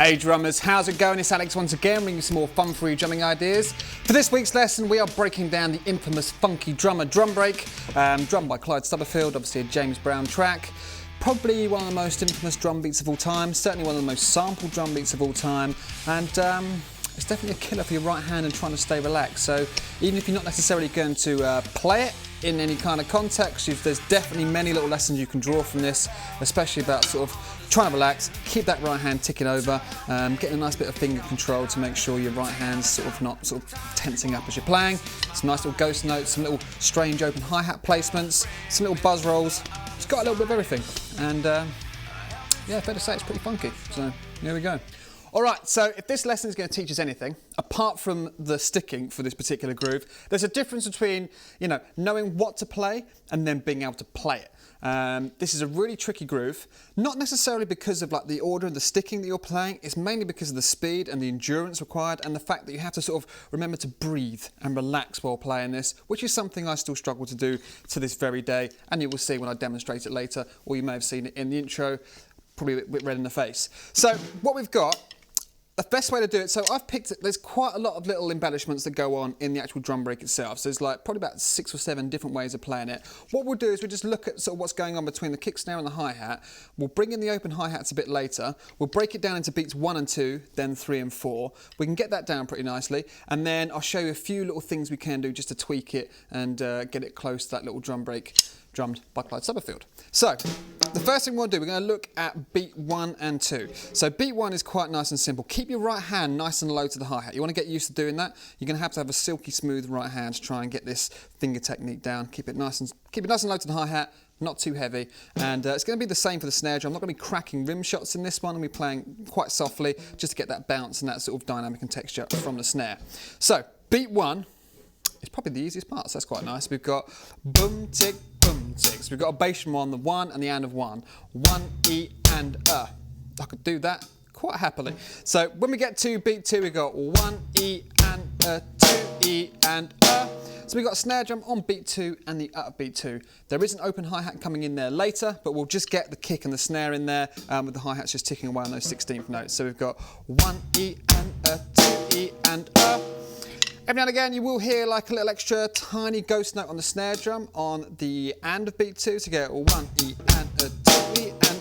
Hey drummers, how's it going? It's Alex once again, bringing you some more fun-free drumming ideas. For this week's lesson, we are breaking down the infamous Funky Drummer drum break, drummed by Clyde Stubblefield, obviously a James Brown track. Probably one of the most infamous drum beats of all time, certainly one of the most sampled drum beats of all time, and it's definitely a killer for your right hand and trying to stay relaxed. So even if you're not necessarily going to play it in any kind of context, there's definitely many little lessons you can draw from this, especially about sort of trying to relax, keep that right hand ticking over, getting a nice bit of finger control to make sure your right hand's sort of not tensing up as you're playing. Some nice little ghost notes, some little strange open hi-hat placements, some little buzz rolls. It's got a little bit of everything, and yeah, fair to say it's pretty funky. So here we go. All right, so if this lesson is going to teach us anything, apart from the sticking for this particular groove, there's a difference between, knowing what to play and then being able to play it. This is a really tricky groove, not necessarily because of the order and the sticking that you're playing, it's mainly because of the speed and the endurance required and the fact that you have to sort of remember to breathe and relax while playing this, which is something I still struggle to do to this very day, and you will see when I demonstrate it later, or you may have seen it in the intro, probably a bit red in the face. So what we've got, the best way to do it, so I've picked, there's quite a lot of little embellishments that go on in the actual drum break itself. So there's probably about 6 or 7 different ways of playing it. What we'll do is we'll just look at sort of what's going on between the kick snare and the hi-hat. We'll bring in the open hi-hats a bit later. We'll break it down into beats 1 and 2, then 3 and 4. We can get that down pretty nicely. And then I'll show you a few little things we can do just to tweak it and get it close to that little drum break drummed by Clyde Stubblefield. So, the first thing we'll do, we're going to look at beat 1 and 2. So beat 1 is quite nice and simple. Keep your right hand nice and low to the hi-hat. You want to get used to doing that. You're going to have a silky smooth right hand to try and get this finger technique down. Keep it nice and low to the hi-hat, not too heavy. And it's going to be the same for the snare drum. I'm not going to be cracking rim shots in this one. I'm going to be playing quite softly just to get that bounce and that sort of dynamic and texture from the snare. So beat 1 is probably the easiest part, so that's quite nice. We've got boom, tick, boom, tick. So we've got a bass drum on the 1 and the and of 1. 1, E, and I could do that quite happily. So when we get to beat 2, we've got 1, E, and 2, E, and So we've got a snare drum on beat 2 and the of beat 2. There is an open hi-hat coming in there later, but we'll just get the kick and the snare in there with the hi-hats just ticking away on those 16th notes. So we've got 1, E, and 2, E, and Every now and again you will hear a little extra tiny ghost note on the snare drum on the and of beat 2 to get 1, E, and 2, E, and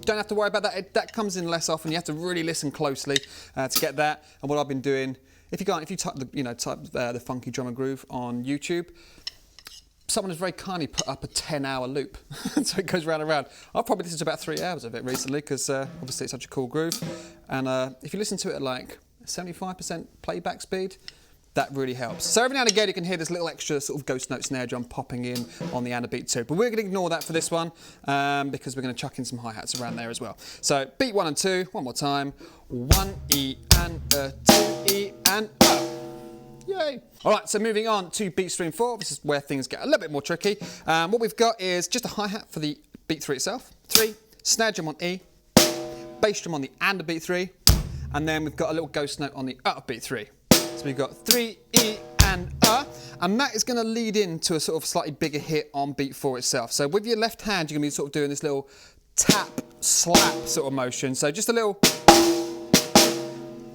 Don't have to worry about that, that comes in less often. You have to really listen closely to get that. And what I've been doing, if you type the Funky Drummer Groove on YouTube, someone has very kindly put up a 10-hour loop, so it goes round and round. I've probably listened to about 3 hours of it recently because obviously it's such a cool groove. And if you listen to it at 75% playback speed, that really helps. So every now and again you can hear this little extra sort of ghost note snare drum popping in on the and of beat 2. But we're going to ignore that for this one because we're going to chuck in some hi-hats around there as well. So beat 1 and 2, one more time. 1, E, and 2, E, and Yay! All right, so moving on to beat 3 and 4. This is where things get a little bit more tricky. What we've got is just a hi-hat for the beat 3 itself. 3, snare drum on E, bass drum on the and of beat 3, and then we've got a little ghost note on the of beat 3. So we've got 3, E, and that is going to lead into a sort of slightly bigger hit on beat 4 itself. So with your left hand, you're going to be sort of doing this little tap, slap sort of motion. So just a little,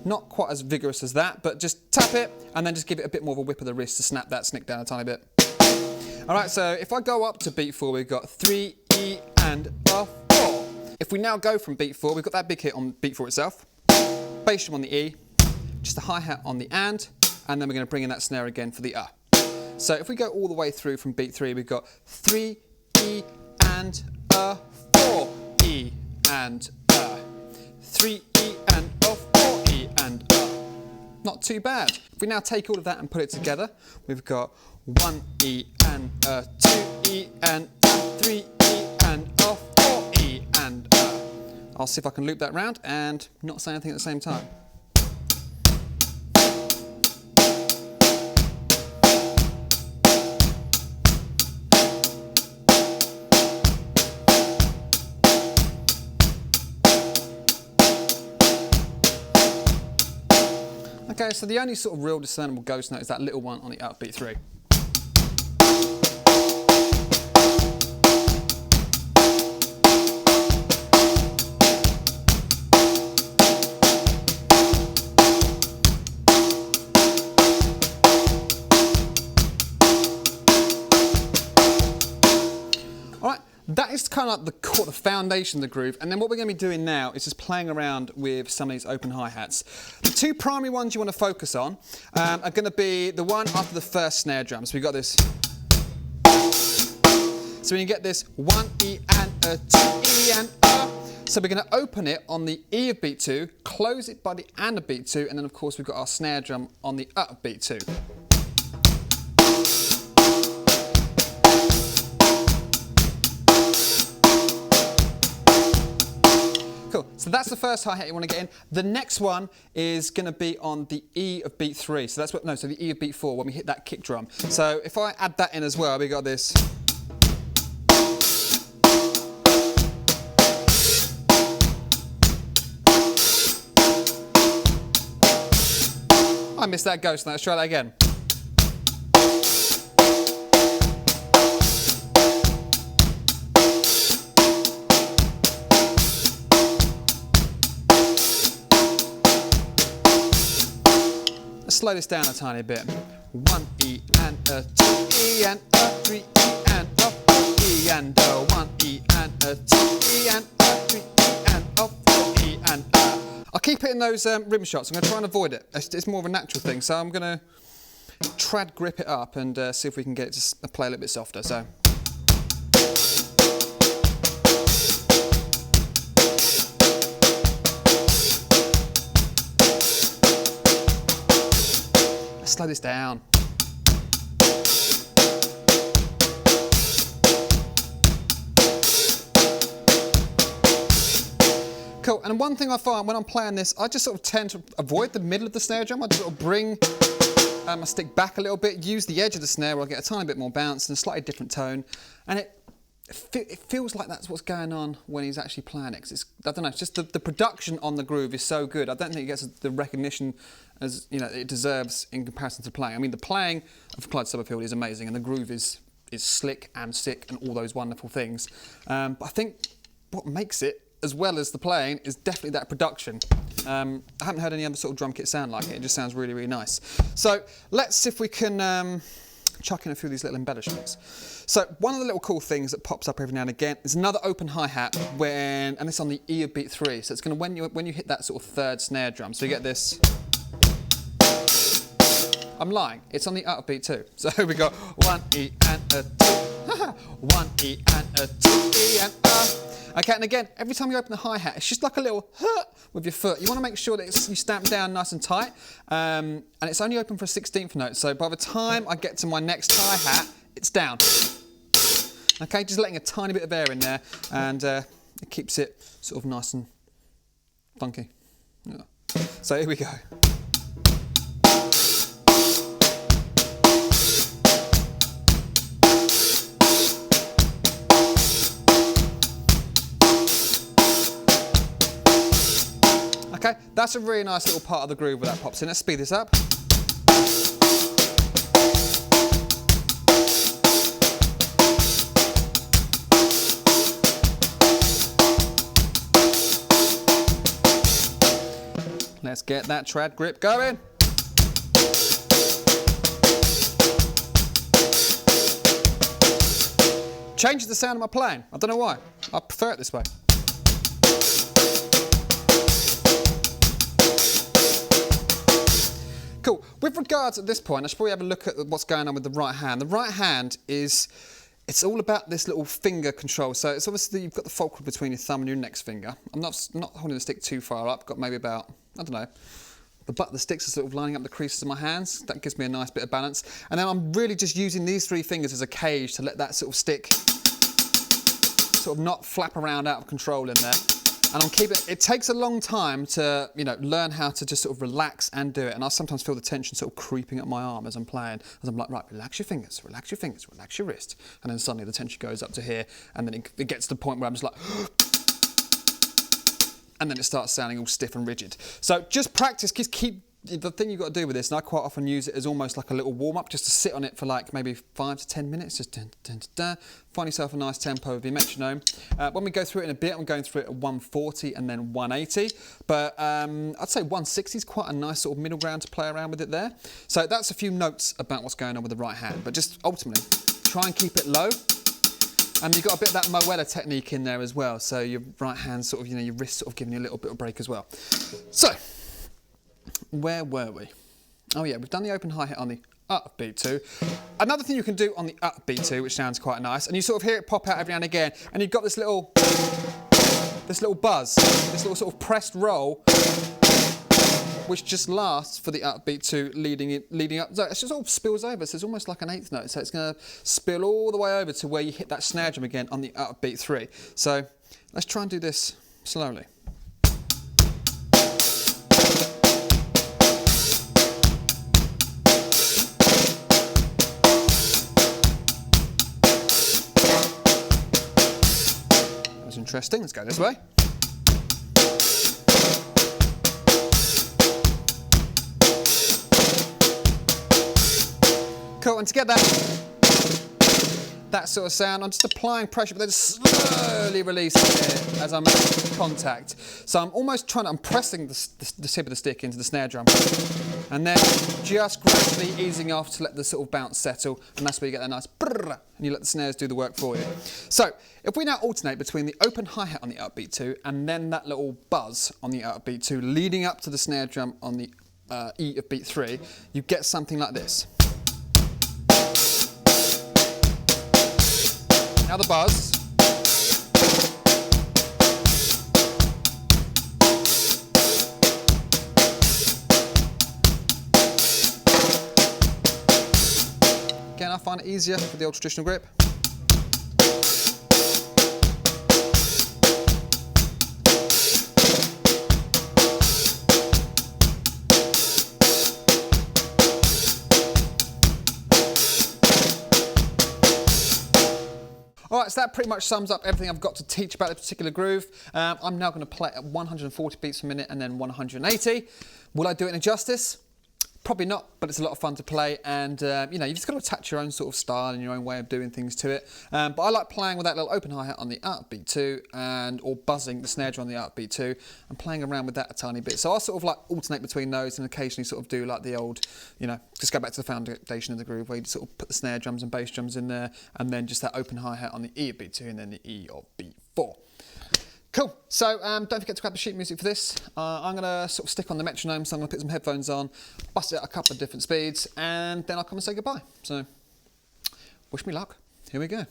not quite as vigorous as that, but just tap it and then just give it a bit more of a whip of the wrist to snap that snick down a tiny bit. All right, so if I go up to beat 4, we've got 3, E, and 4. If we now go from beat 4, we've got that big hit on beat 4 itself, bass drum on the E, just a hi-hat on the and then we're going to bring in that snare again for the So if we go all the way through from beat 3, we've got 3, E, and 4, E, and 3, E, and 4, E, and Not too bad. If we now take all of that and put it together, we've got 1, E, and 2, E, and 3, E, and 4, E, and I'll see if I can loop that round and not say anything at the same time. Okay, so the only sort of real discernible ghost note is that little one on the of beat 3. like the core, the foundation of the groove. And then what we're going to be doing now is just playing around with some of these open hi-hats. The two primary ones you want to focus on are going to be the one after the first snare drum. So we've got this. So when you get this 1 E and a 2 E and a. So we're going to open it on the E of beat 2, close it by the and of beat 2, and then of course we've got our snare drum on the of beat 2. Cool. So that's the first hi-hat you want to get in. The next one is going to be on the E of beat 3. So that's what, no, so the E of beat 4 when we hit that kick drum. So if I add that in as well, we got this. I missed that ghost note. Let's try that again. Let's slow this down a tiny bit. 1 E and a 2 E and a 3 E and a 4 E and a 1 E and a 2 E and a 3 E and a 4 E and a. I'll keep it in those rhythm shots. I'm going to try and avoid it. It's more of a natural thing, so I'm going to trad grip it up and see if we can get it to play a little bit softer. So. Let's slow this down. Cool, and one thing I find when I'm playing this, I just sort of tend to avoid the middle of the snare drum. I just sort of bring my stick back a little bit, use the edge of the snare where I get a tiny bit more bounce and a slightly different tone. And it feels like that's what's going on when he's actually playing it. 'Cause it's, I don't know, it's just the production on the groove is so good. I don't think it gets the recognition as it deserves in comparison to playing. I mean, the playing of Clyde Stubblefield is amazing and the groove is slick and sick and all those wonderful things. But I think what makes it, as well as the playing, is definitely that production. I haven't heard any other sort of drum kit sound like it. It just sounds really, really nice. So let's see if we can chuck in a few of these little embellishments. So one of the little cool things that pops up every now and again is another open hi-hat and it's on the E of beat 3. So it's going to, when you hit that sort of third snare drum, so you get this. I'm lying, it's on the out of beat 2. So we got 1 E and a 2, 1 E and a 2 E and a. Okay, and again, every time you open the hi-hat, it's just like a little with your foot. You want to make sure that you stamp down nice and tight, and it's only open for a 16th note, so by the time I get to my next hi-hat, it's down. Okay, just letting a tiny bit of air in there, and it keeps it sort of nice and funky. Yeah. So here we go. Okay, that's a really nice little part of the groove where that pops in. Let's speed this up. Let's get that trad grip going. Changes the sound of my playing. I don't know why. I prefer it this way. Cool. With regards at this point, I should probably have a look at what's going on with the right hand. The right hand is, it's all about this little finger control. So it's obviously you've got the fulcrum between your thumb and your index finger. I'm not holding the stick too far up. Got maybe about, I don't know, the butt of the sticks are sort of lining up the creases of my hands. That gives me a nice bit of balance. And then I'm really just using these 3 fingers as a cage to let that sort of stick sort of not flap around out of control in there. And I'm keeping it takes a long time to, learn how to just sort of relax and do it. And I sometimes feel the tension sort of creeping up my arm as I'm playing. As I'm like, right, relax your fingers, relax your fingers, relax your wrist. And then suddenly the tension goes up to here. And then it gets to the point where I'm just like, and then it starts sounding all stiff and rigid. So just practice, keep the thing you've got to do with this, and I quite often use it as almost like a little warm-up, just to sit on it for like maybe 5 to 10 minutes, just dun, dun, dun, dun. Find yourself a nice tempo with your metronome. When we go through it in a bit, I'm going through it at 140 and then 180, but I'd say 160 is quite a nice sort of middle ground to play around with it there. So that's a few notes about what's going on with the right hand, but just ultimately, try and keep it low. And you've got a bit of that Moella technique in there as well. So your right hand sort of, you know, your wrist sort of giving you a little bit of break as well. So, where were we? Oh yeah, we've done the open hi-hat on the upbeat 2. Another thing you can do on the upbeat 2, which sounds quite nice, and you sort of hear it pop out every now and again, and you've got this little buzz, this little sort of pressed roll, which just lasts for the upbeat 2 leading up. So it just all spills over, so it's almost like an 8th note. So it's going to spill all the way over to where you hit that snare drum again on the upbeat 3. So let's try and do this slowly. That was interesting. Let's go this way. Cool, and to get that sort of sound, I'm just applying pressure, but then slowly releasing it as I'm making contact. So I'm almost I'm pressing the tip of the stick into the snare drum, and then just gradually easing off to let the sort of bounce settle, and that's where you get that nice brrr, and you let the snares do the work for you. So if we now alternate between the open hi-hat on the upbeat 2 and then that little buzz on the upbeat 2 leading up to the snare drum on the E of beat 3, you get something like this. Now the buzz. Again, I find it easier with the old traditional grip. Alright, so that pretty much sums up everything I've got to teach about this particular groove. I'm now going to play at 140 beats per minute and then 180. Will I do it in justice? Probably not, but it's a lot of fun to play, and you know, you've just got to attach your own sort of style and your own way of doing things to it. But I like playing with that little open hi-hat on the upbeat 2 or buzzing the snare drum on the upbeat 2 and playing around with that a tiny bit. So I'll sort of like alternate between those and occasionally sort of do like the old, you know, just go back to the foundation of the groove where you sort of put the snare drums and bass drums in there, and then just that open hi-hat on the E of beat 2 and then the E of beat 4. Cool, so don't forget to grab the sheet music for this. I'm going to sort of stick on the metronome, so I'm going to put some headphones on, bust it at a couple of different speeds, and then I'll come and say goodbye. So, wish me luck. Here we go.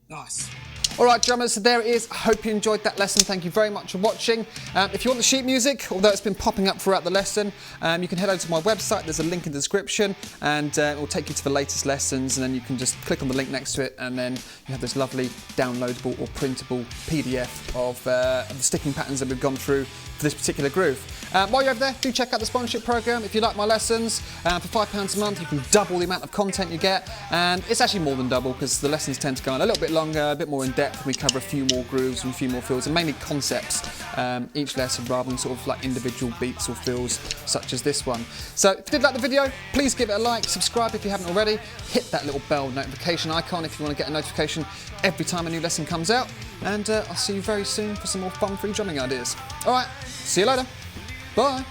Nice. All right, drummers, so there it is. I hope you enjoyed that lesson. Thank you very much for watching. If you want the sheet music, although it's been popping up throughout the lesson, you can head over to my website. There's a link in the description, and it will take you to the latest lessons, and then you can just click on the link next to it, and then you have this lovely downloadable or printable PDF of the sticking patterns that we've gone through for this particular groove. While you're over there, do check out the sponsorship program. If you like my lessons, for £5 a month, you can double the amount of content you get, and it's actually more than double because the lessons tend to go on a little bit longer, a bit more in depth. We cover a few more grooves and a few more fills, and mainly concepts each lesson rather than sort of like individual beats or fills such as this one. So if you did like the video, please give it a like, subscribe if you haven't already, hit that little bell notification icon if you want to get a notification every time a new lesson comes out, and I'll see you very soon for some more fun free drumming ideas. Alright, see you later. Bye.